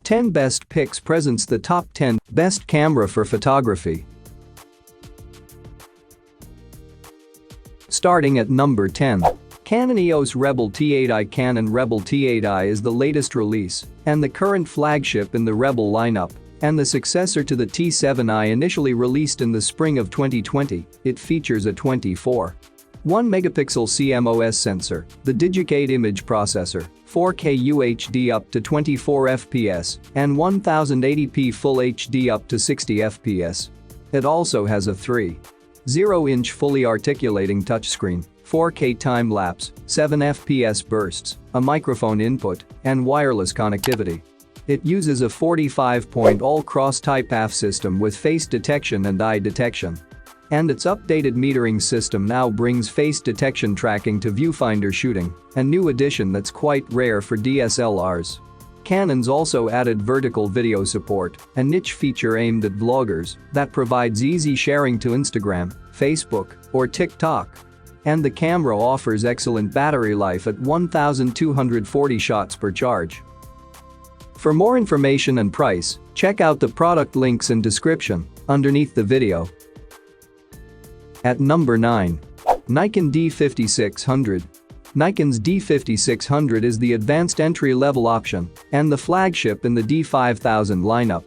Ten Best Picks presents the top 10 best camera for photography. Starting at number 10. Canon EOS Rebel T8i. Canon Rebel T8i is the latest release and the current flagship in the Rebel lineup, and the successor to the T7i initially released in the spring of 2020. It features a 24.1-megapixel CMOS sensor, the Digicade image processor, 4K UHD up to 24 fps, and 1080p Full HD up to 60 fps. It also has a 3.0-inch fully articulating touchscreen, 4K time-lapse, 7 fps bursts, a microphone input, and wireless connectivity. It uses a 45-point all-cross-type AF system with face detection and eye detection. And its updated metering system now brings face detection tracking to viewfinder shooting, a new addition that's quite rare for DSLRs. Canon's also added vertical video support, a niche feature aimed at vloggers that provides easy sharing to Instagram, Facebook, or TikTok. And the camera offers excellent battery life at 1,240 shots per charge. For more information and price, check out the product links in description underneath the video. At number 9. Nikon D5600. Nikon's D5600 is the advanced entry-level option and the flagship in the D5000 lineup.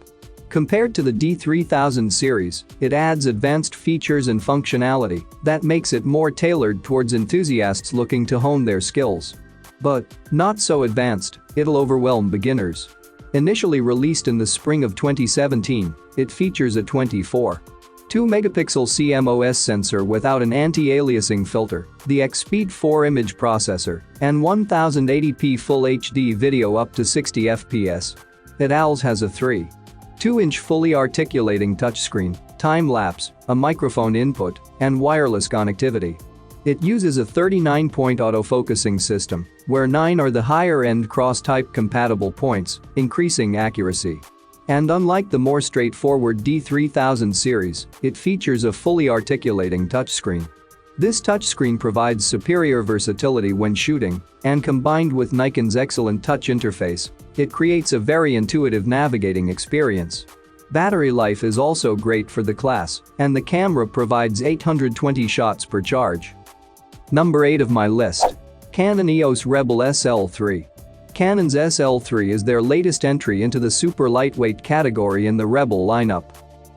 Compared to the D3000 series, it adds advanced features and functionality that makes it more tailored towards enthusiasts looking to hone their skills. But not so advanced, it'll overwhelm beginners. Initially released in the spring of 2017, it features a 24.2-megapixel CMOS sensor without an anti-aliasing filter, the X-Speed 4 image processor, and 1080p Full HD video up to 60 fps. It also has a 3.2-inch fully articulating touchscreen, time-lapse, a microphone input, and wireless connectivity. It uses a 39-point autofocusing system, where 9 are the higher-end cross-type compatible points, increasing accuracy. And unlike the more straightforward D3000 series, it features a fully articulating touchscreen. This touchscreen provides superior versatility when shooting, and combined with Nikon's excellent touch interface, it creates a very intuitive navigating experience. Battery life is also great for the class, and the camera provides 820 shots per charge. Number 8 of my list. Canon EOS Rebel SL3. Canon's SL3 is their latest entry into the super lightweight category in the Rebel lineup.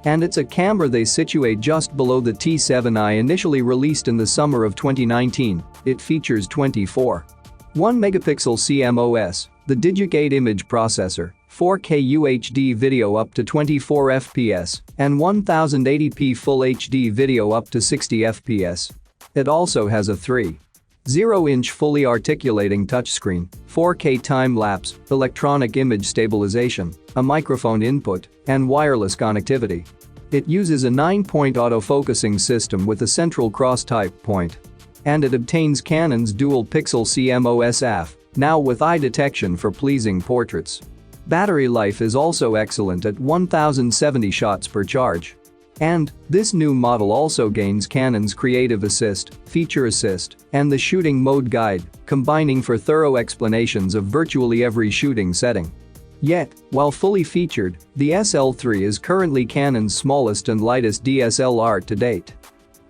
And it's a camera they situate just below the T7i initially released in the summer of 2019. It features 24.1-megapixel CMOS, the Digicade image processor, 4K UHD video up to 24 fps, and 1080p Full HD video up to 60 fps. It also has a 3.0-inch fully articulating touchscreen, 4K time-lapse, electronic image stabilization, a microphone input, and wireless connectivity. It uses a 9-point autofocusing system with a central cross-type point. And it obtains Canon's dual-pixel CMOS AF, now with eye detection for pleasing portraits. Battery life is also excellent at 1,070 shots per charge. And this new model also gains Canon's Creative Assist, Feature Assist, and the Shooting Mode Guide, combining for thorough explanations of virtually every shooting setting. Yet, while fully featured, the SL3 is currently Canon's smallest and lightest DSLR to date.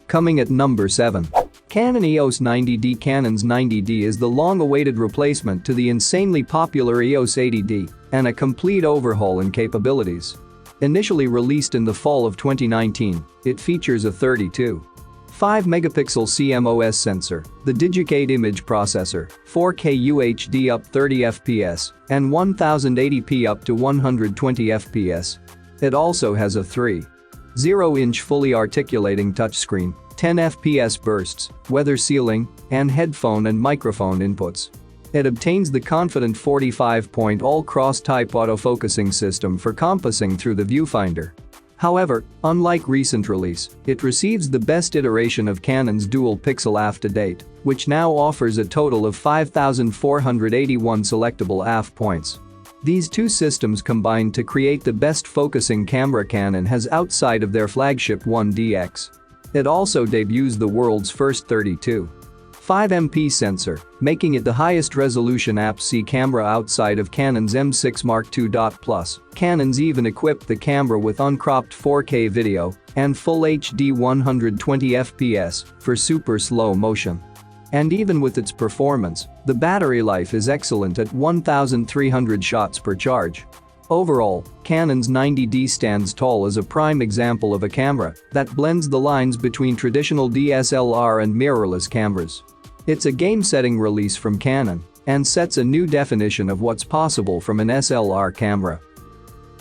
Coming at number 7. Canon EOS 90D. Canon's 90D is the long-awaited replacement to the insanely popular EOS 80D and a complete overhaul in capabilities. Initially released in the fall of 2019, it features a 32.5-megapixel CMOS sensor, the Digicade image processor, 4K UHD up 30 fps, and 1080p up to 120 fps. It also has a 3.0-inch fully articulating touchscreen, 10 fps bursts, weather sealing, and headphone and microphone inputs. It obtains the confident 45-point all-cross-type autofocusing system for compassing through the viewfinder. However, unlike recent release, it receives the best iteration of Canon's dual-pixel AF to date, which now offers a total of 5,481 selectable AF points. These two systems combine to create the best focusing camera Canon has outside of their flagship 1DX. It also debuts the world's first 32 5MP sensor, making it the highest resolution APS-C camera outside of Canon's M6 Mark II. Canon's even equipped the camera with uncropped 4K video and Full HD 120fps for super slow motion. And even with its performance, the battery life is excellent at 1,300 shots per charge. Overall, Canon's 90D stands tall as a prime example of a camera that blends the lines between traditional DSLR and mirrorless cameras. It's a game-setting release from Canon and sets a new definition of what's possible from an SLR camera.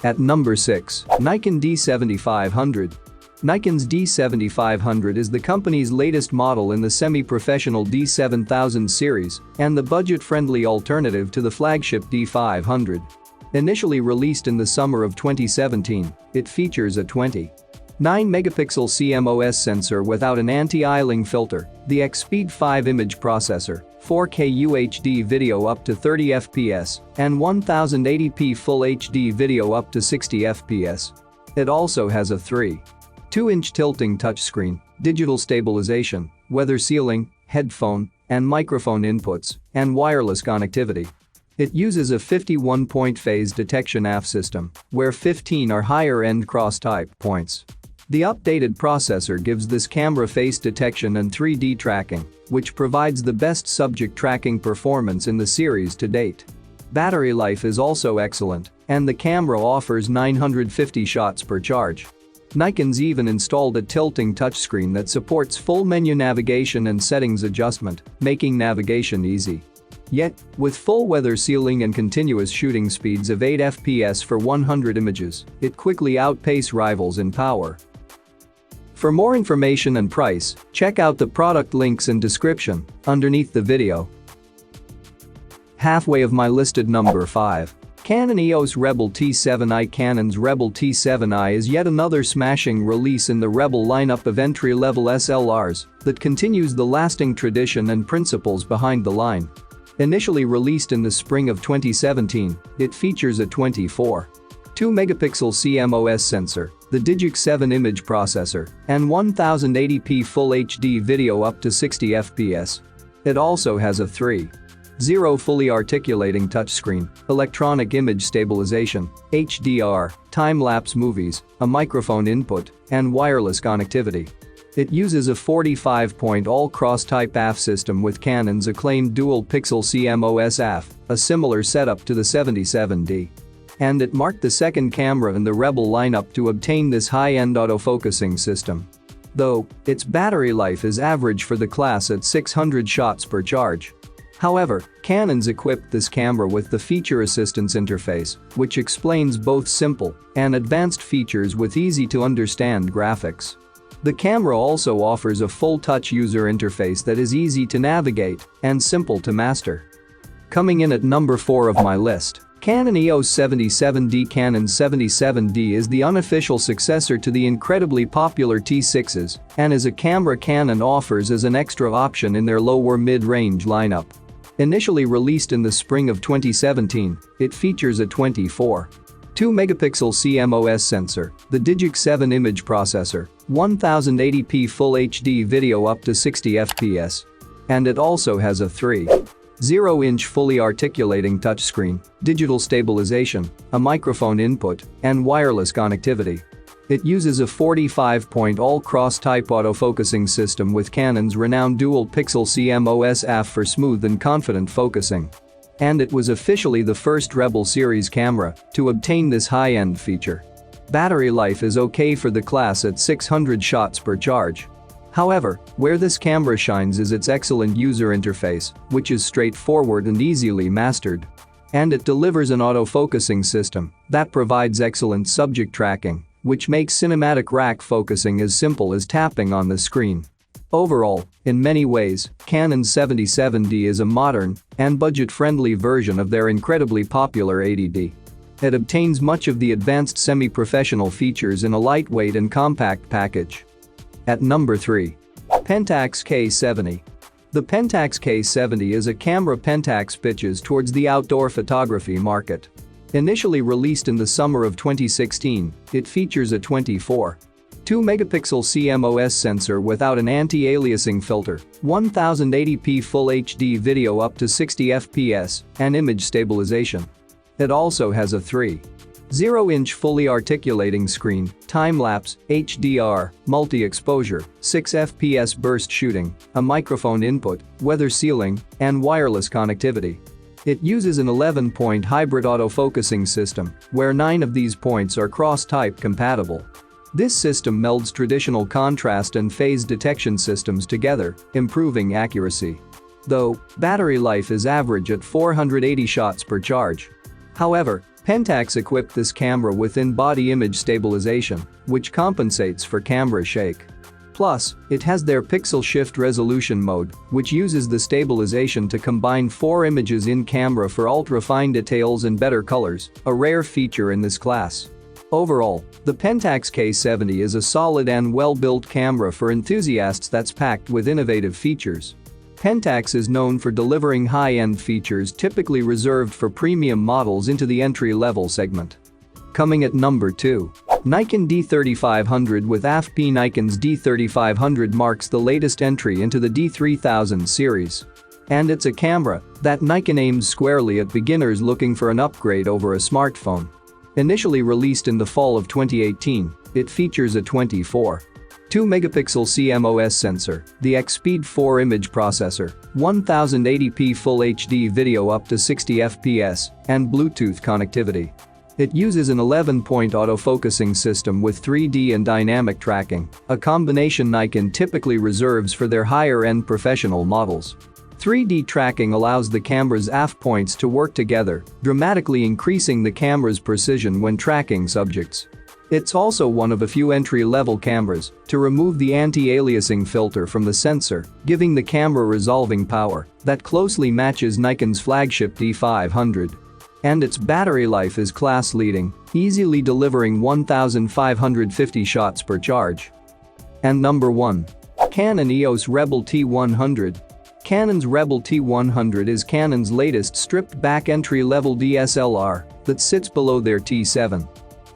At number 6, Nikon D7500. Nikon's D7500 is the company's latest model in the semi-professional D7000 series and the budget-friendly alternative to the flagship D500. Initially released in the summer of 2017, it features a 29-megapixel CMOS sensor without an anti-aliasing filter, the X-Speed 5 image processor, 4K UHD video up to 30 fps, and 1080p Full HD video up to 60 fps. It also has a 3.2-inch tilting touchscreen, digital stabilization, weather sealing, headphone and microphone inputs, and wireless connectivity. It uses a 51-point phase detection AF system, where 15 are higher-end cross-type points. The updated processor gives this camera face detection and 3D tracking, which provides the best subject tracking performance in the series to date. Battery life is also excellent, and the camera offers 950 shots per charge. Nikon's even installed a tilting touchscreen that supports full menu navigation and settings adjustment, making navigation easy. Yet, with full weather sealing and continuous shooting speeds of 8 fps for 100 images, it quickly outpaces rivals in power. For more information and price, check out the product links in description underneath the video. Halfway of my listed number 5. Canon EOS Rebel T7i. Canon's Rebel T7i is yet another smashing release in the Rebel lineup of entry-level SLRs that continues the lasting tradition and principles behind the line. Initially released in the spring of 2017, it features a 24.2-megapixel CMOS sensor, the Digic 7 image processor, and 1080p Full HD video up to 60 fps. It also has a 3.0 fully articulating touchscreen, electronic image stabilization, HDR, time-lapse movies, a microphone input, and wireless connectivity. It uses a 45-point all-cross-type AF system with Canon's acclaimed dual-pixel CMOS AF, a similar setup to the 77D. And it marked the second camera in the Rebel lineup to obtain this high-end autofocusing system. Though, its battery life is average for the class at 600 shots per charge. However, Canon's equipped this camera with the Feature Assistance interface, which explains both simple and advanced features with easy-to-understand graphics. The camera also offers a full-touch user interface that is easy to navigate and simple to master. Coming in at number 4 of my list, Canon EOS 77D. Canon 77D is the unofficial successor to the incredibly popular T6s and is a camera Canon offers as an extra option in their lower mid-range lineup. Initially released in the spring of 2017, it features a 24.2-megapixel CMOS sensor, the Digic 7 image processor, 1080p Full HD video up to 60 fps. And it also has a 3.0-inch fully articulating touchscreen, digital stabilization, a microphone input, and wireless connectivity. It uses a 45-point all-cross-type autofocusing system with Canon's renowned dual-pixel CMOS AF for smooth and confident focusing. And it was officially the first Rebel series camera to obtain this high-end feature. Battery life is okay for the class at 600 shots per charge. However, where this camera shines is its excellent user interface, which is straightforward and easily mastered. And it delivers an autofocusing system that provides excellent subject tracking, which makes cinematic rack focusing as simple as tapping on the screen. Overall, in many ways, Canon 77D is a modern and budget-friendly version of their incredibly popular 80D. It obtains much of the advanced semi-professional features in a lightweight and compact package. At number 3. Pentax K70. The Pentax K70 is a camera Pentax pitches towards the outdoor photography market. Initially released in the summer of 2016, it features a 24.2 2-megapixel CMOS sensor without an anti-aliasing filter, 1080p Full HD video up to 60 fps, and image stabilization. It also has a 3.0-inch fully articulating screen, time-lapse, HDR, multi-exposure, 6 fps burst shooting, a microphone input, weather sealing, and wireless connectivity. It uses an 11-point hybrid autofocusing system, where 9 of these points are cross-type compatible. This system melds traditional contrast and phase detection systems together, improving accuracy. Though, battery life is average at 480 shots per charge. However, Pentax equipped this camera with in-body image stabilization, which compensates for camera shake. Plus, it has their pixel shift resolution mode, which uses the stabilization to combine 4 images in camera for ultra-fine details and better colors, a rare feature in this class. Overall, the Pentax K70 is a solid and well-built camera for enthusiasts that's packed with innovative features. Pentax is known for delivering high-end features typically reserved for premium models into the entry-level segment. Coming at number 2. Nikon D3500 with AFP. Nikon's D3500 marks the latest entry into the D3000 series. And it's a camera that Nikon aims squarely at beginners looking for an upgrade over a smartphone. Initially released in the fall of 2018, it features a 2-megapixel CMOS sensor, the X-Speed 4 image processor, 1080p Full HD video up to 60 fps, and Bluetooth connectivity. It uses an 11-point autofocusing system with 3D and dynamic tracking, a combination Nikon typically reserves for their higher-end professional models. 3D tracking allows the camera's AF points to work together, dramatically increasing the camera's precision when tracking subjects. It's also one of a few entry-level cameras to remove the anti-aliasing filter from the sensor, giving the camera resolving power that closely matches Nikon's flagship D500. And its battery life is class-leading, easily delivering 1,550 shots per charge. And number 1. Canon EOS Rebel T100. Canon's Rebel T100 is Canon's latest stripped-back entry-level DSLR that sits below their T7.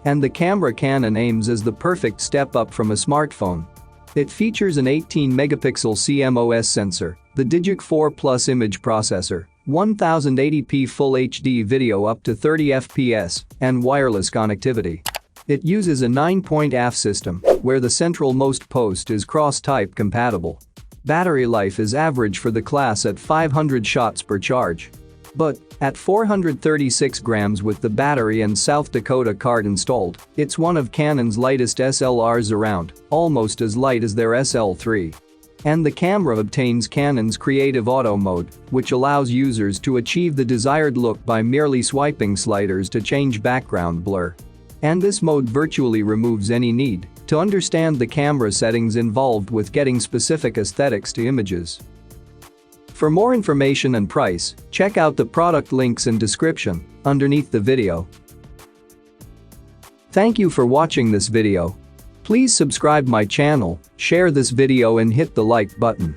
And the camera Canon aims as the perfect step up from a smartphone. It features an 18-megapixel CMOS sensor, the Digic 4 Plus image processor, 1080p Full HD video up to 30 fps, and wireless connectivity. It uses a 9-point AF system, where the central-most post is cross-type compatible. Battery life is average for the class at 500 shots per charge. But, at 436 grams with the battery and South Dakota card installed, it's one of Canon's lightest SLRs around, almost as light as their SL3. And the camera obtains Canon's Creative Auto mode, which allows users to achieve the desired look by merely swiping sliders to change background blur. And this mode virtually removes any need to understand the camera settings involved with getting specific aesthetics to images. For more information and price, check out the product links in description underneath the video. Thank you for watching this video. Please subscribe my channel, share this video and hit the like button.